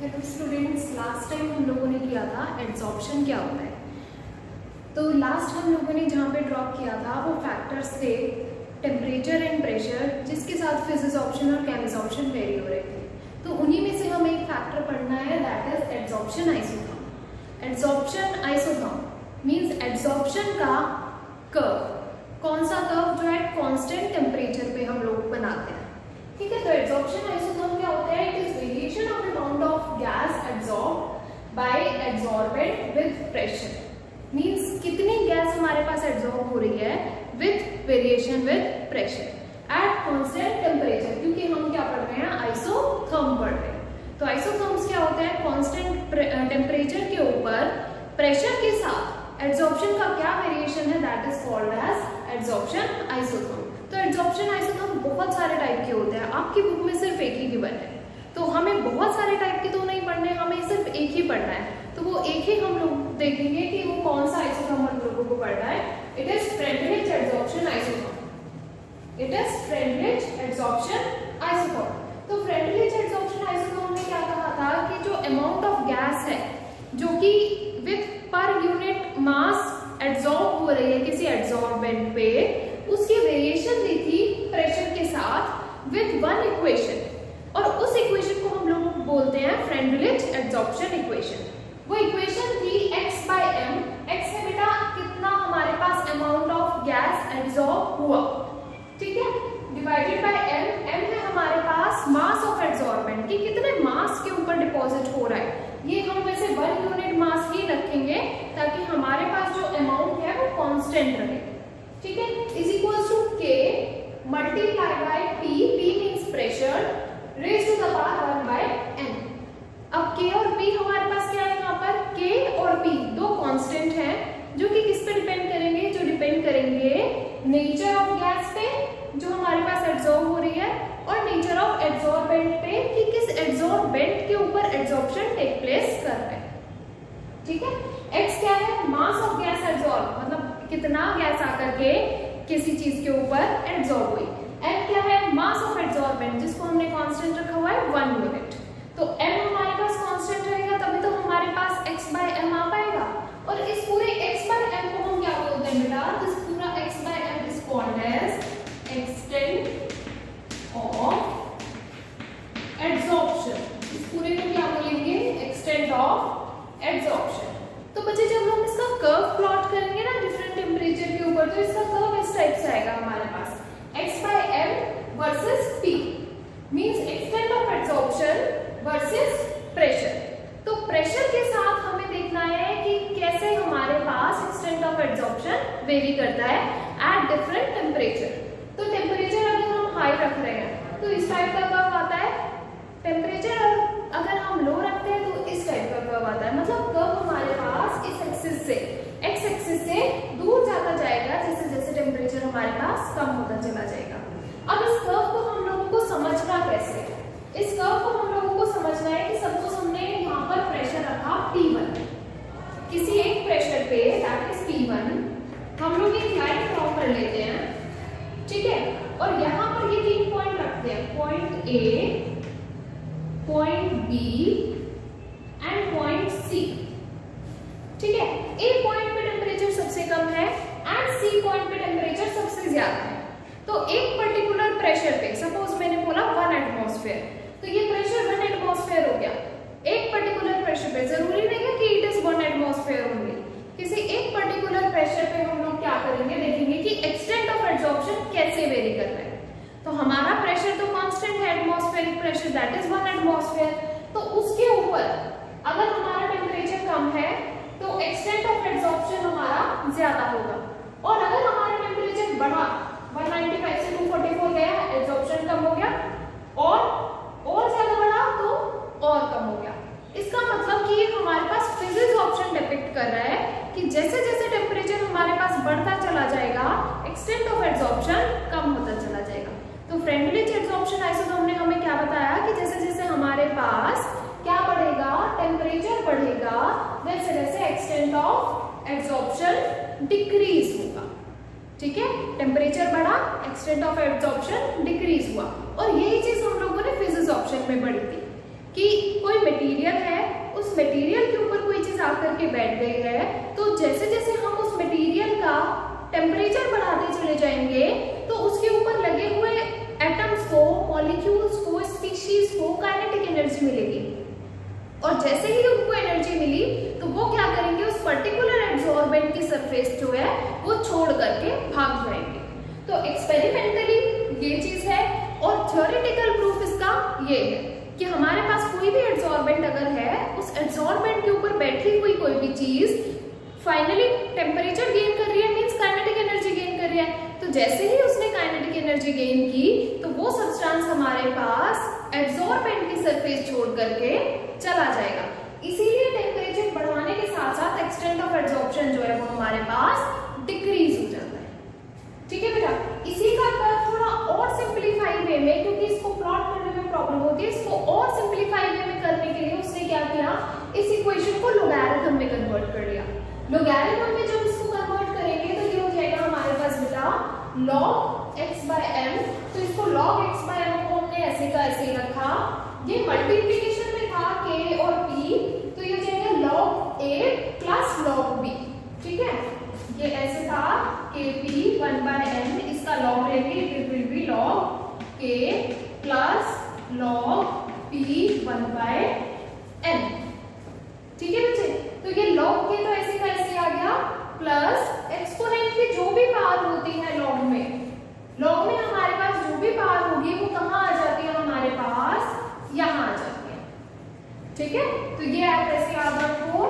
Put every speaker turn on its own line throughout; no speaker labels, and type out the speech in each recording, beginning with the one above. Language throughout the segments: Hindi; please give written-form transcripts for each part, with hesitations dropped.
हेलो स्टूडेंट्स, लास्ट टाइम हम लोगों ने किया था एड्सॉर्प्शन क्या होता है। तो लास्ट हम लोगों ने जहाँ पे ड्रॉप किया था वो फैक्टर्स थे टेम्परेचर एंड प्रेशर, जिसके साथ फिजिसॉर्प्शन और केमिसॉर्प्शन वेरी हो रहे थे। तो उन्हीं में से हमें एक फैक्टर पढ़ना है, that is adsorption isotherm. Adsorption isotherm means adsorption का कर्व, कौन सा कर्व जो है कांस्टेंट टेम्परेचर पे हम लोग बनाते हैं। ठीक है, तो एड्सॉर्प्शन आइसोथर्म क्या होता है? It is variation of amount of gas absorb by adsorbent with pressure. Means कितनी गैस हमारे पास एब्सॉर्ब हो रही है with variation with pressure at constant temperature, क्योंकि हम क्या पढ़ रहे हैं? आइसोथर्म पढ़ रहे हैं। तो आइसोथर्म्स क्या होते हैं? कांस्टेंट टेम्परेचर के ऊपर प्रेशर के साथ एड्सॉर्प्शन का क्या वेरिएशन है, that is called as adsorption isotherm. तो एड्सॉर्प्शन आइसोथर्म बहुत सारे टाइप के होते हैं, आपकी बुक में सिर्फ एक ही गिवन है। तो हमें बहुत सारे टाइप के तो नहीं पढ़ने, हमें सिर्फ एक ही पढ़ना है। तो वो एक ही हम लोग देखेंगे कि वो कौन सा आइसोथर्म हम लोगों को पढ़ना है। It is Freundlich adsorption isotherm. It is Freundlich adsorption isotherm. तो फ्रेंडलिच एड्सॉर्प्शन आइसोथर्म में क्या कहा था कि जो अमाउंट ऑफ गैस है जो कि with per unit mass adsorb हो रही है किसी एड्सॉर्बेंट पे, उसकी वेरिएशन दी थी प्रेशर के साथ विद वन इक्वेशन, और उस इक्वेशन को हम लोग बोलते हैं फ्रेंडलिच एड्सॉर्प्शन इक्वेशन। वो इक्वेशन थी x by m। x है बेटा कितना हमारे पास अमाउंट ऑफ गैस एब्सॉर्ब हुआ, ठीक है, डिवाइडेड बाय m। m है हमारे पास मास ऑफ एड्सॉर्बेंट की कितने मास के ऊपर डिपॉजिट हो रहा है। ये हम वैसे 1 यूनिट मास ही रखेंगे ताकि हमारे पास जो अमाउंट है वो कांस्टेंट रहे, ठीक है। Is equals to k multiply by p, p means pressure, raise to the power 1 by n। अब k और p हमारे पास क्या है यहाँ पर? k और p दो कांस्टेंट हैं जो कि किस पे डिपेंड करेंगे? जो डिपेंड करेंगे नेचर ऑफ गैस पे जो हमारे पास एब्सॉर्ब हो रही है, और नेचर ऑफ एड्सॉर्बेंट पे कि किस एड्सॉर्बेंट के ऊपर एड्सॉर्प्शन टेक प्लेस कर रहा है, ठीक है। x क्या है? मास ऑफ गैस एब्सॉर्ब, मतलब कितना गैस आकर के किसी चीज के ऊपर एब्सॉर्ब हुई। m क्या है? मास ऑफ एड्सॉर्बेंट, जिसको हमने कांस्टेंट रखा हुआ है 1 यूनिट। तो m हमारे पास कांस्टेंट रहेगा तभी तो हमारे पास x by m आ पाएगा। और इस पूरे x by m को हम क्या बोलते हैं बेटा? दिस पूरा x by m is called as extent of adsorption. इस पूरे को क्या बोलेंगे? Extent of adsorption. तो बच्चे जब हम इसका कर्व प्लॉट करेंगे ना डिफरेंट टेम्परेचर के ऊपर, तो इसका कर्व इस टाइप से आएगा हमारे पास, x by m versus p means extent of adsorption versus pressure. तो प्रेशर के साथ हमें देखना है कि कैसे हमारे पास एक्सटेंट ऑफ एड्सॉर्प्शन वेरी करता है एट डिफरेंट टेम्परेचर। तो टेम्परेचर अगर हम हाई रख रहे हैं तो इस टाइप का कर्व आता है, टेम्परेचर अगर हम लो रखते हैं तो इस टाइप का कर्व आता है। मतलब कर्व हमारे पास इस एक्सिस से, एक्स एक्सिस से दूर जाता जाएगा जैसे जैसे टेम्परेचर हमारे पास कम होता चला जाएगा। अब इस कर्व को हम लोगों को समझना कैसे? इस कर्व को हम लोगों को समझना है कि सपोज हमने यहाँ पर प्रेशर रखा P1, किसी एक प्रेशर पे दैट इज P1, हम लोग एक लाइन ड्रॉ कर लेते हैं, ठीक है, और यहाँ पर ये 3 पॉइंट रखते हैं, point A, point B and point C, ठीक है। A पॉइंट पे टेम्परेचर सबसे कम है एंड C पॉइंट पे टेम्परेचर सबसे ज्यादा है। तो एक पर्टिकुलर प्रेशर पे, सपोज मैंने बोला 1 एटमॉस्फेयर, तो ये प्रेशर 1 एटमॉस्फेयर हो गया। एक पर्टिकुलर प्रेशर पे, जरूरी नहीं है कि इट इज 1 एटमॉस्फेयर होंगे, किसी एक पर्टिकुलर प्रेशर पे हम लोग क्या करेंगे, देखेंगे कि एक्सटेंट ऑफ एड्सॉर्प्शन कैसे वेरी कर रहा है। तो हमारा प्रेशर तो कांस्टेंट है, atmospheric pressure that is 1 atmosphere. तो उसके ऊपर अगर हमारा टेम्परेचर कम है तो एक्सटेंट ऑफ एड्सॉर्प्शन हमारा ज्यादा होगा, और अगर हमारा टेम्परेचर बढ़ा 195 से 244 गया, एड्सॉर्प्शन कम हो गया, और ज्यादा बढ़ा तो और कम हो गया। इसका मतलब कि ये हमारे पास फिजिक्स ऑप्शन डिपिक्ट कर रहा है कि जैसे जैसे टेम्परेचर हमारे पास बढ़ता चला जाएगा एक्सटेंट ऑफ एड्सॉर्प्शन कम होता चला जाएगा। तो फ्रेंडलिच एड्सॉर्प्शन आइसोथर्म ने हमें क्या बताया कि जैसे जैसे हमारे पास क्या बढ़ेगा, टेम्परेचर बढ़ेगा, वैसे वैसे एक्सटेंट ऑफ एड्सॉर्प्शन डिक्रीज होगा, ठीक है। टेम्परेचर बढ़ा, एक्सटेंट ऑफ एड्सॉर्प्शन डिक्रीज हुआ। और यही चीज हम लोगों ने फिजिक्स ऑप्शन में पढ़ी थी कि कोई मटेरियल उस मटेरियल के ऊपर कोई चीज आकर के बैठ गई है, तो जैसे जैसे हम उस मटेरियल का टेम्परेचर बढ़ाते चले जाएंगे तो उसके ऊपर लगे हुए एटम्स को, मॉलिक्यूल्स को, स्पीशीज को काइनेटिक एनर्जी मिलेगी। और जैसे ही उनको एनर्जी मिली तो वो क्या करेंगे, उस पर्टिकुलर एब्जॉर्बेंट की सरफेस जो है वो छोड़ करके भाग जाएंगे। तो एक्सपेरिमेंटली ये चीज है, और थ्योरेटिकल प्रूफ इसका ये है कि हमारे पास कोई भी एब्जॉर्बेंट अगर है, उस एब्जॉर्बेंट के ऊपर बैठी हुई कोई भी चीज फाइनली टेम्परेचर गेन कर रही है, मींस काइनेटिक एनर्जी गेन कर रही है। तो जैसे ही उसने काइनेटिक एनर्जी गेन की तो वो सब्सटेंस हमारे पास एब्जॉर्बेंट की सरफेस छोड़ करके चला जाएगा। इसीलिए टेम्परेचर बढ़ाने के साथ साथ एक्सटेंट ऑफ एब्जॉर्प्शन जो है वो हमारे पास डिक्रीज हो जाता है। ठीक है बेटा, इसी का थोड़ा और सिंप्लीफाई वे में, क्योंकि इसको प्लॉट करने में प्रॉब्लम होती है, इसको और सिंप्लीफाई वे में करने के लिए उसने क्या किया, इस इक्वेशन को लोगैरिथम में कन्वर्ट कर लिया। लोगैरिथम में जब इसको कन्वर्ट करेंगे तो ये हो जाएगा हमारे पास बेटा log x by m। तो इसको log x by m को हमने ऐसे का ऐसे ही रखा। ये मल्टीप्लिकेशन में था k और p, तो ये हो जाएगा log a plus log b। ठीक है, ये ऐसे था kp 1 by n, इसका log लेंगे, it will be log k plus log p 1 by n। ठीक है बच्चे, तो ये log k तो ऐसे का ऐसे आ गया, प्लस एक्सपोनेंट की जो भी पावर होती है log में हमारे पास जो भी पावर होगी वो कहाँ आ जाती है, हमारे पास यहाँ आ जाती है। ठीक है, तो ये आप ऐसे याद रखो,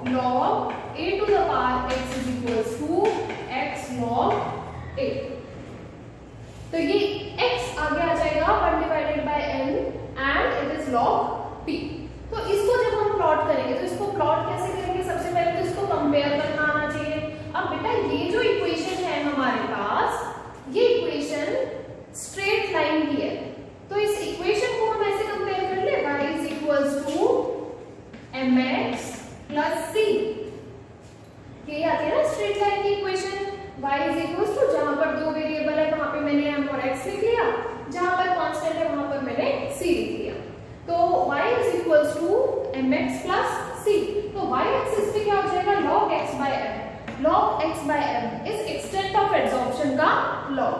log a to the power x is equals to x log a। तो ये x आगे आ जाएगा 1 divided by n and it is log p। तो इसको जब हम प्लॉट करेंगे तो इसको प्लॉट कैसे करेंगे, सबसे पहले तो इसको कंपेयर करना आना चाहिए। अब बेटा ये जो इक्वेशन है हमारे पास, ये इक्वेशन स्ट्रेट लाइन की है, तो इस इक्वेशन को हम ऐसे कंपेयर कर ले, y is equals to mx plus c। ये आती है ना स्ट्रेट लाइन की equation, y is equals to, जहां पर दो वेरिएबल है वहां पे मैंने m और x लिख लिया, जहां पर कांस्टेंट है वहां पर मैंने c लिख लिया। तो y is equals to mx plus c। तो y एक्सिस पे क्या हो जाएगा, log x by m। log x by m इस एक्सटेंट ऑफ एब्जॉर्प्शन का log।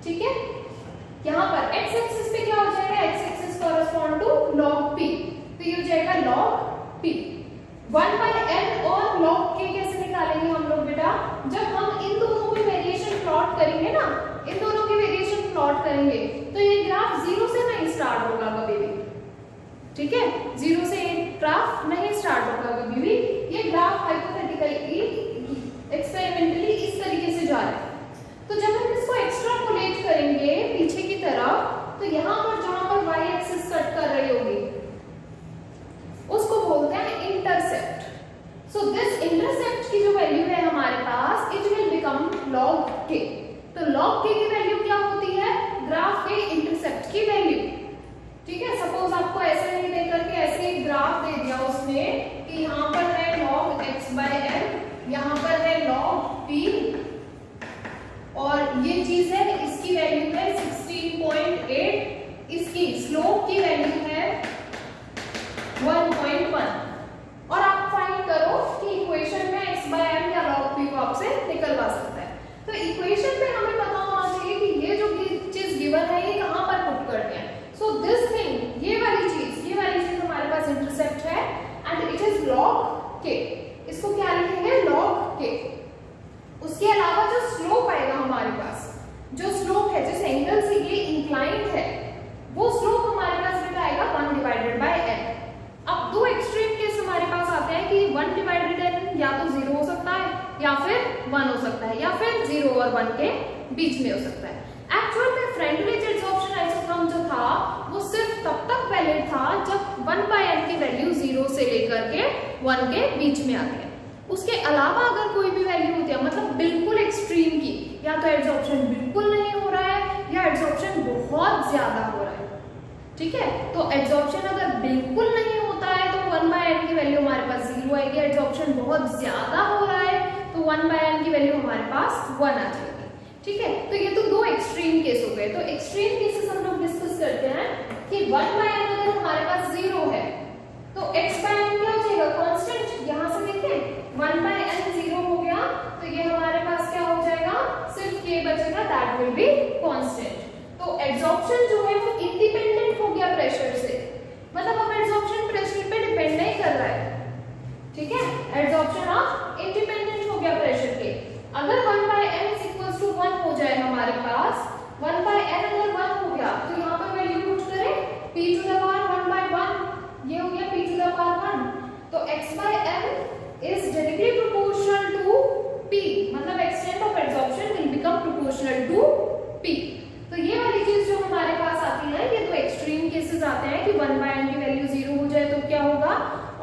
ठीक है, यहाँ पर x एक्सिस पे क्या हो जाएगा, x axis correspond to log p, तो ये हो जाएगा log p। 1 by n और log k कैसे निकालेंगे हम लोग बेटा, जब हम इन दोनों की वेरिएशन प्लॉट करेंगे ना, इन दोनों की वेरिएशन प्लॉट करेंगे तो ये ग्राफ जीरो से नहीं स्टार्ट होगा कभी भी। ठीक है, जीरो से ग्राफ नहीं स्टार्ट होगा कभी भी, ये ग्राफ हाइपोथेटिकली एक्सपेरिमेंटली इस तरीके से जा रहा है। तो जब हम इसको एक्सट्रापोलेट करेंगे पीछे की तरफ, तो यहाँ पर जहां पर y एक्सिस कट कर रही होगी उसको बोलते हैं इंटरसेप्ट। सो दिस इंटरसेप्ट की जो वैल्यू है हमारे पास, it will become log k। तो log k की वैल्यू क्या होती है, ग्राफ के इंटरसेप्ट की वैल्यू। ठीक है, सपोज आपको ऐसे नहीं दे करके ऐसे एक ग्राफ दे दिया उसने कि यहाँ पर है log x by m, यहाँ पर है log p, और ये चीज है, इसकी वैल्यू है 16.8, इसकी स्लोप की वैल्यू है 1.1, और आप फाइंड करो कि इक्वेशन में x by m या log p को आपसे निकलवा सकता है। तो इक्वेशन में हमें पता होना चाहिए कि ये जो चीज गिवन है ये कहाँ पर पुट करते हैं। सो दिस थिंग, ये वाली चीज हमारे पास इंटरसेप्ट है and it is log k। इसको क्या लिखेंगे, log k। उसके अलावा जो स्लोप आएगा हमारे पास, जो स्लोप है, जिस एंगल से ये इंक्लाइंड है, वो स्लोप हमारे पास बेटा आएगा 1 divided by n। अब दो एक्सट्रीम केस हमारे पास आते हैं कि 1 divided n या तो 0 हो सकता है या फिर 1 हो सकता है, या फिर 0 और 1 के बीच में हो सकता है। एक्चुअल में फ्रेंडली एब्जॉर्प्शन आइसोथर्म जो था वो सिर्फ तब तक वैलिड था जब 1 by n की वैल्यू 0 से लेकर के 1 के बीच में आती है। उसके अलावा अगर कोई भी वैल्यू होती है, मतलब बिल्कुल एक्सट्रीम की, या तो एब्जॉर्प्शन बिल्कुल नहीं हो रहा है या एब्जॉर्प्शन बहुत ज्यादा हो रहा है। ठीक है, तो एब्जॉर्प्शन अगर बिल्कुल नहीं होता है तो 1 by n की वैल्यू हमारे पास 0 आएगी। एब्जॉर्प्शन बहुत ज्यादा हो रहा है तो 1 by n की वैल्यू हमारे पास 1 आ जाएगी। ठीक है, तो ये तो दो एक्सट्रीम केस हो गए। तो एक्सट्रीम केसेस हम लोग डिस्कस करते हैं कि 1 by n अगर हमारे पास 0 है तो x by n क्या हो जाएगा, दैट विल बी कांस्टेंट। तो एड्सॉर्प्शन जो है वो इंडिपेंडेंट हो गया प्रेशर से, मतलब अब एड्सॉर्प्शन प्रेशर पे डिपेंड नहीं कर रहा है, ठीक है। एड्सॉर्प्शन अब इंडिपेंडेंट हो गया प्रेशर के। अगर 1/m = 1 हो जाए हमारे पास, 1/n अगर 1 हो गया तो यहाँ पर वैल्यू पुट करें p⁻1/1, ये हो गया p⁻1। तो x/m is directly proportional to p, मतलब extent of absorption will become proportional to p। तो ये वाली चीज जो हमारे पास आती है, ये तो एक्सट्रीम केसेस आते हैं कि 1/n की वैल्यू 0 हो जाए तो क्या होगा,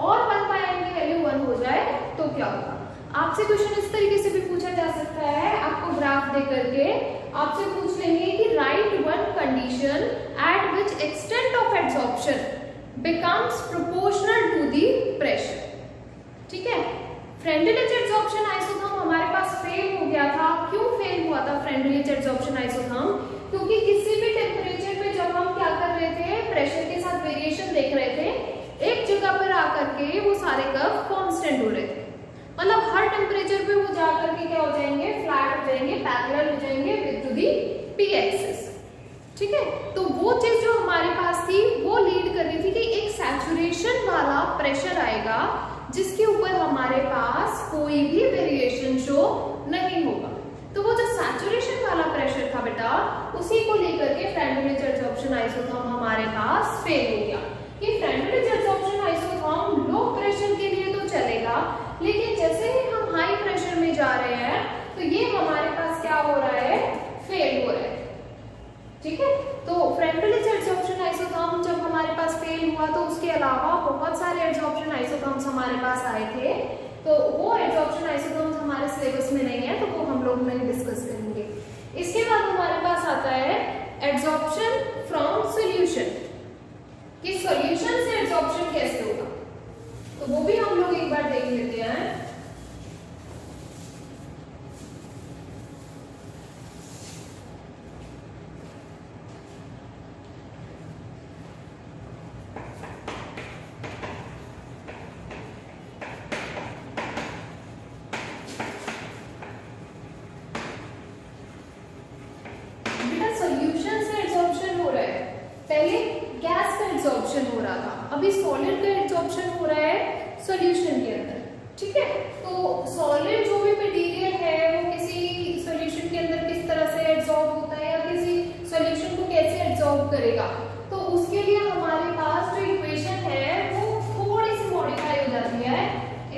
और 1/n की वैल्यू 1 हो जाए तो क्या होगा। आपसे क्वेश्चन इस तरीके से भी पूछा जा सकता है, आपको ग्राफ दे करके आपसे पूछ लेंगे कि write one condition at which extent of adsorption becomes proportional to the pressure, ठीक है। फ्रेंडलिच एड्सॉर्प्शन आइसोथर्म हमारे पास फेल हो गया था। क्यों फेल हुआ था फ्रेंडलिच एड्सॉर्प्शन आइसोथर्म? क्योंकि किसी भी टेम्परेचर पे जब हम क्या कर रहे थे, प्रेशर के साथ वेरिएशन देख रहे थे, एक जगह पर आकर के वो सारे कर्व कांस्टेंट हो रहे थे, मतलब हर टेम्परेचर पे वो जाकर के क्या हो जाएंगे, फ्लैट हो जाएंगे, पैरेलल हो जाएंगे with to the P axis, ठीक है। तो वो चीज जो हमारे पास थी वो लीड कर रही थी कि एक सैचुरेशन वाला प्रेशर आएगा जिसके ऊपर हमारे पास कोई भी वेरिएशन शो नहीं होगा। तो वो जो सैचुरेशन वाला प्रेशर था बेटा, उसी को लेकर के फ्रेंडलिच एड्सॉर्प्शन आइसोथर्म हमारे पास फेल हो गया। कि Freundlich adsorption isotherm low pressure के लिए तो चलेगा, लेकिन जैसे ही हम हाई प्रेशर में जा रहे हैं तो ये हमारे पास क्या हो रहा है, फेल हो रहा है, ठीक है। तो फ्रेंडलिच एड्सॉर्प्शन आइसोथर्म जब हमारे पास फेल हुआ तो उसके अलावा बहुत सारे एड्सॉर्प्शन आइसोथर्म्स हमारे पास आए थे। तो वो एड्सॉर्प्शन आइसोथर्म्स हमारे सिलेबस में नहीं है, तो वो हम लोग नहीं डिस्कस करेंगे। इसके बाद हमारे पास आता है एड्सॉर्प्शन फ्रॉम सॉल्यूशन, कि सॉल्यूशन से एड्सॉर्प्शन कैसे होगा, तो वो भी हम लोग एक बार देख लेते हैं। पहले गैस का एड्सॉर्प्शन हो रहा था, अभी सॉलिड का एड्सॉर्प्शन हो रहा है सॉल्यूशन के अंदर, ठीक है। तो सॉलिड जो भी मटेरियल है वो किसी सॉल्यूशन के अंदर किस तरह से एड्सॉर्ब होता है या किसी सॉल्यूशन को कैसे एड्सॉर्ब करेगा, तो उसके लिए हमारे पास जो इक्वेशन है वो थोड़ी सी मॉडिफाई हो जाती है।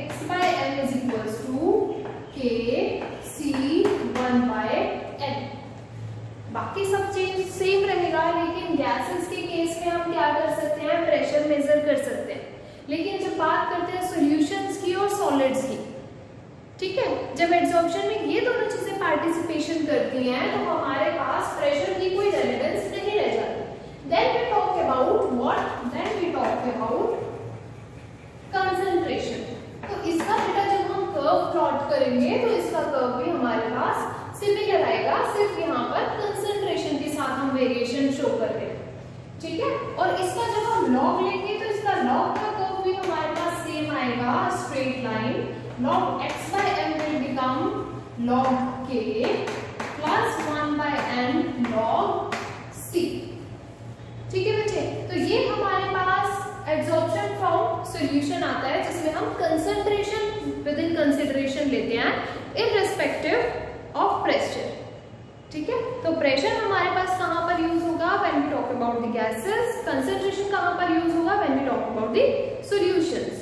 x/m = Kc1/n, बाकी सब चीज सेम रहेगा, लेकिन गैसेस के केस में हम क्या कर सकते हैं, प्रेशर मेजर कर सकते हैं। लेकिन जब बात करते हैं सॉल्यूशंस की और सॉलिड्स की, ठीक है, जब एड्सॉर्प्शन में ये दोनों चीजें पार्टिसिपेशन करती हैं तो हमारे पास प्रेशर की कोई रेलेवेंस नहीं रह जाती। Then we talk about what, then we talk about concentration. तो इसका बेटा जब हम कर्व प्लॉट करेंगे तो इसका कर्व भी हमारे पास सिमिलर आएगा, सिर्फ यहाँ पर कंसंट्रेशन के साथ हम वेरिएशन शो कर रहे हैं, ठीक है। और इसका जब हम लॉग लेंगे तो इसका लॉग का कर्व भी हमारे पास सेम आएगा, straight line. log x/m will become log k plus 1/n log c, ठीक है बच्चे। तो ये हमारे पास एड्सॉर्प्शन फ्रॉम सॉल्यूशन आता है, जिसमें हम कंसंट्रेशन विद इन कंसिडरेशन लेते हैं इररिस्पेक्टिव ऑफ प्रेशर, ठीक है। तो प्रेशर हमारे पास कहां पर यूज होगा, when we talk about the gases. Concentration कहां पर यूज होगा, when we talk about the solutions,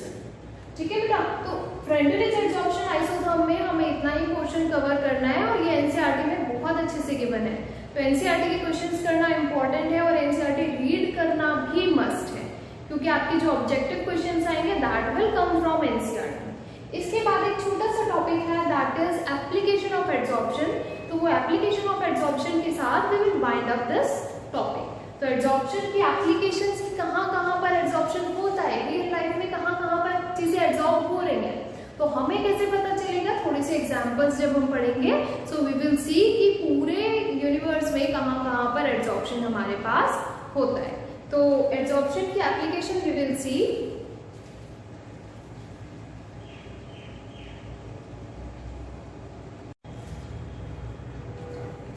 ठीक है बेटा। तो फ्रेंडलिच एड्सॉर्प्शन आइसोथर्म में हमें इतना ही पोर्शन कवर करना है, और ये एनसीईआरटी में बहुत अच्छे से गिवन है। तो एनसीईआरटी के क्वेश्चंस करना इंपॉर्टेंट है, और एनसीईआरटी रीड करना भी मस्ट है, क्योंकि आपके जो ऑब्जेक्टिव क्वेश्चंस आएंगे that will come from NCERT. इसके बाद एक छोटा सा टॉपिक है, that is application of adsorption. तो वो एप्लीकेशन ऑफ एड्सॉर्प्शन के साथ we will wind up this topic. तो एड्सॉर्प्शन की एप्लीकेशंस की कहाँ पर एड्सॉर्प्शन होता है, रियल लाइफ में कहाँ पर चीजें एड्सॉर्ब हो रही हैं, तो हमें कैसे पता चलेगा, थोड़े से एग्जांपल्स जब हम पढ़ेंगे। सो वी विल सी कि पूरे यूनिवर्स में कहाँ पर एड्सॉर्प्शन हमारे पास होता है। तो एड्सॉर्प्शन की application we will see.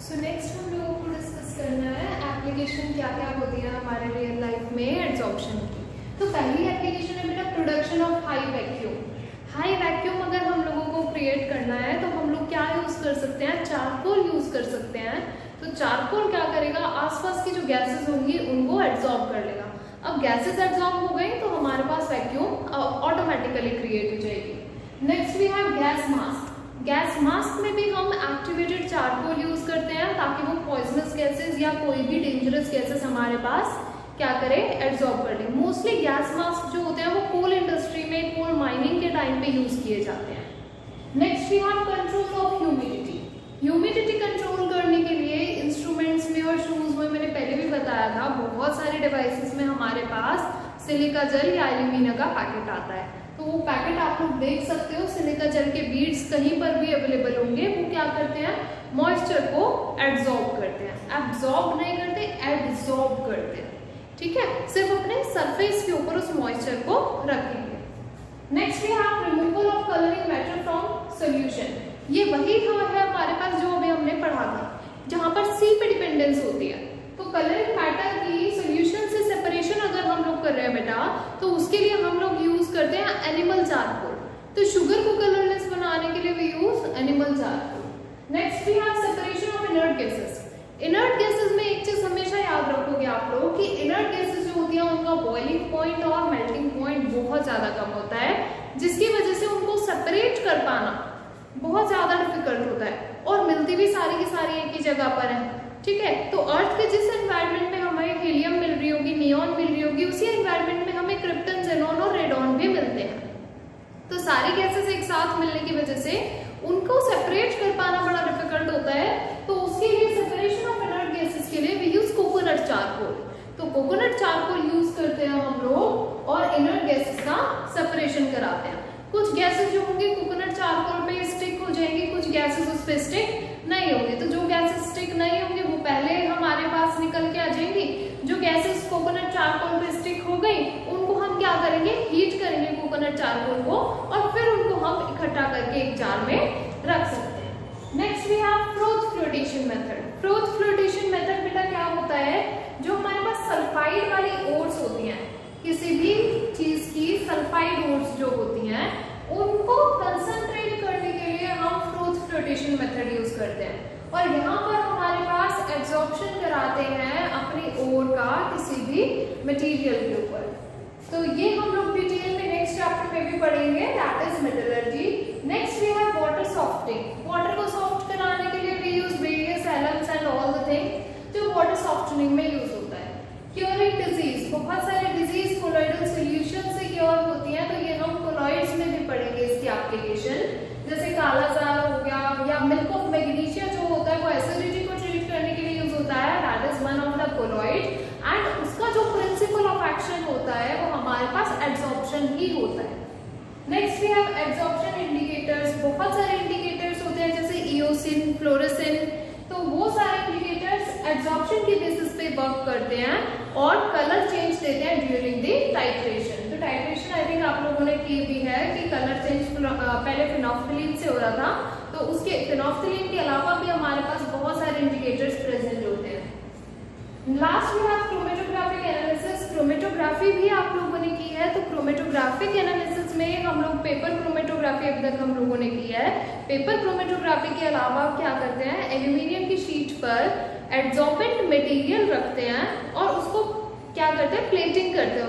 So next क्या क्या होती है हमारे रियल लाइफ में एड्सॉर्प्शन की। तो पहली एप्लीकेशन है बेटा production of high vacuum. High vacuum अगर हम लोगों को क्रिएट करना है तो हम लोग क्या यूज कर सकते हैं, चारकोल यूज कर सकते हैं। तो चारकोल क्या करेगा, आसपास की जो गैसेस होंगी उनको एब्जॉर्ब कर लेगा। अब गैसेस एब्जॉर्ब हो गई तो हमारे पास वैक्यूम ऑटोमेटिकली क्रिएट हो जाएगी। Next we have gas mask. Gas mask में भी हम एक्टिवेटेड चारकोल यूज करते हैं ताकि वो पॉइजनस गैसेस या कोई भी डेंजरस गैसेस हमारे पास क्या करे, एब्जॉर्ब कर ले। मोस्टली गैस मास्क जो होते हैं वो कोल इंडस्ट्री में, कोल माइनिंग के टाइम पे यूज किए जाते हैं। Next we have control of humidity. Humidity control करने के लिए इंस्ट्रूमेंट्स में और शूज में मैंने पहले भी बताया था, बहुत सारे डिवाइसेस में हमारे पास सिलिका जेल या एल्यूमिना का पैकेट आता है। तो वो पैकेट आप लोग देख सकते हो, सिलिका जेल के बीड्स कहीं पर भी अवेलेबल होंगे। वो क्या करते हैं, मॉइस्चर को एब्जॉर्ब करते हैं। एब्जॉर्ब नहीं करते, एब्जॉर्ब करते हैं, ठीक है। सिर्फ अपने सरफेस के ऊपर उस मॉइस्चर को रखेंगे। Next we have removal of colouring matter from solution. ये वही है हमारे पास जो अभी हमने पढ़ा था, जहां पर सी पे डिपेंडेंस होती है। तो कलरिंग मैटर की सॉल्यूशन से सेपरेशन अगर हम लोग कर रहे हैं बेटा, तो उसके लिए हम लोग यूज करते हैं एनिमल चारकोल। तो शुगर को कलरलेस बनाने के लिए we use animal charcoal. Next we have separation of inert gases. Inert gases में एक चीज हमेशा याद रखोगे आप लोग कि इनर्ट गैसेस जो होती है उनका बॉइलिंग पॉइंट और मेल्टिंग पॉइंट बहुत ज्यादा कम होता है, जिसकी वजह से उनको सेपरेट कर पाना बहुत ज्यादा डिफिकल्ट होता है। और मिलती भी सारी की सारी एक ही जगह पर है, ठीक है। तो अर्थ के जिस एनवायरनमेंट में हमें हीलियम मिल रही होगी, नियॉन मिल रही होगी, उसी एनवायरनमेंट में हमें क्रिप्टन, जेनॉन और रेडॉन भी मिलते हैं। तो सारी गैसेस एक साथ मिलने की वजह से उनको सेपरेट कर पाना बड़ा डिफिकल्ट होता है। तो उसके लिए सेपरेशन ऑफ इनर्ट गैसेस के लिए वी यूज कोकोनट चारकोल। तो कोकोनट चारकोल यूज करते हैं हम लोग और इनर्ट गैसेस का सेपरेशन कराते हैं। कुछ गैसेस जो होंगे कोकोनट चारकोल पे स्टिक हो जाएंगी, कुछ गैसेस उस पे स्टिक नहीं होंगे। तो जो गैसेस स्टिक नहीं होंगे वो पहले हमारे पास निकल के आ जाएंगी। जो गैसेस कोकोनट चारकोल पे स्टिक हो गई उनको हम क्या करेंगे, हीट करेंगे कोकोनट चारकोल को और फिर उनको हम इकट्ठा करके एक जार में रख सकते हैं। Next we have froth flotation method. Froth flotation method बेटा क्या होता है, जो हमारे पास सल्फाइड वाली ओट्स होती हैं, किसी भी चीज की सल्फाइड ओट्स जो होती हैं उनको कंसंट्रेट करने के लिए हम फ्रोथ फ्लोटेशन मेथड यूज करते हैं। और यहाँ पर हमारे पास एब्जॉर्प्शन कराते हैं अपनी ओर का किसी भी मटेरियल के ऊपर। तो ये हम लोग डिटेल में नेक्स्ट चैप्टर में भी पढ़ेंगे, that is metallurgy. Next we have water softening. Water को सॉफ्ट कराने के लिए we use various alums and all the thing जो वाटर सॉफ्टनिंग में यूज होता है। क्योरिंग डिजीज, बहुत सारे डिजीज कोलॉइडल सॉल्यूशन से क्योर होती हैं। तो ये हम कोलॉइड्स में भी पढ़ेंगे इसकी एप्लीकेशन, जैसे काला जार हो गया या मिल्क ऑफ मैग्नीशिया जो होता है वो एसिडिटी को ट्रीट करने के लिए यूज होता है, that is one of the colloid. And उसका जो प्रिंसिपल ऑफ एक्शन होता है वो हमारे पास एब्जॉर्प्शन ही होता है। Next we have absorption indicators. बहुत सारे इंडिकेटर्स होते हैं जैसे इओसिन, फ्लोरेसेंट। तो वो सारे इंडिकेटर्स एब्जॉर्प्शन की बेसिस पे वर्क करते हैं और कलर चेंज देते हैं ड्यूरिंग द टाइट्रेशन। तो टाइट्रेशन आई थिंक आप लोगों ने की भी है कि कलर चेंज पहले फिनोफ्थलीन से हो रहा था, तो उसके फिनोफ्थलीन के अलावा भी हमारे पास बहुत सारे इंडिकेटर्स प्रेजेंट होते हैं। लास्ट में आप क्रोमेटोग्राफिक एनालिसिस। क्रोमेटोग्राफी भी आप लोगों ने की है। तो क्रोमेटोग्राफिक एनालिसिस में हम लोग पेपर क्रोमेटोग्राफी अभी तक हम लोगों ने की है। पेपर क्रोमेटोग्राफी के अलावा क्या करते हैं, एल्यूमिनियम की शीट पर एड्सॉर्बेंट मटेरियल रखते हैं और उसको क्या करते हैं, प्लेटिंग करते हैं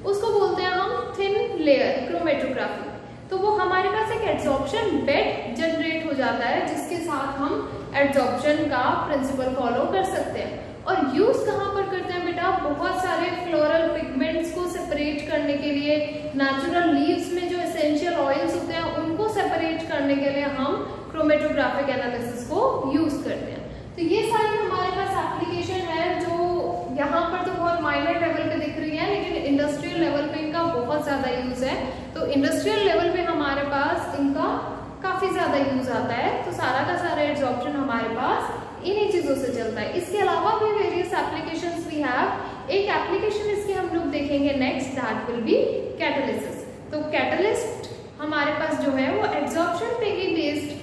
उसको बोलते हैं हम थिन लेयर क्रोमेटोग्राफी। तो वो हमारे पास एक एड्सॉर्प्शन बेड जनरेट हो जाता है जिसके साथ हम एड्सॉर्प्शन का प्रिंसिपल फॉलो कर सकते हैं। और यूज कहाँ पर करते हैं बेटा, बहुत सारे फ्लोरल पिगमेंट्स को सेपरेट करने के लिए, नेचुरल लीव्स में जो एसेंशियल ऑयल्स होते हैं उनको सेपरेट करने के लिए हम क्रोमेटोग्राफिक एनालिसिस को यूज करते हैं। तो ये सारी हमारे पास एप्लीकेशन है जो यहाँ पर तो बहुत माइनर लेवल पे दिख रही है, लेकिन इंडस्ट्रियल लेवल पे इनका बहुत ज्यादा यूज है। तो इंडस्ट्रियल लेवल पे हमारे पास इनका काफी ज्यादा यूज आता है। तो सारा का सारा एब्जॉर्प्शन हमारे पास इन्हीं चीजों से चलता है। इसके अलावा भी वेरियस एप्लीकेशंस वी हैव। एक एप्लीकेशन इसकी हम लोग देखेंगे next, that will be catalysis. तो कैटलिस्ट हमारे पास जो है वो एब्जॉर्प्शन पे ही बेस्ड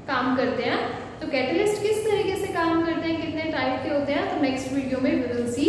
काम करते हैं। तो कैटलिस्ट किस तरीके से काम करते हैं, कितने टाइप के होते हैं, तो नेक्स्ट वीडियो में वी विल सी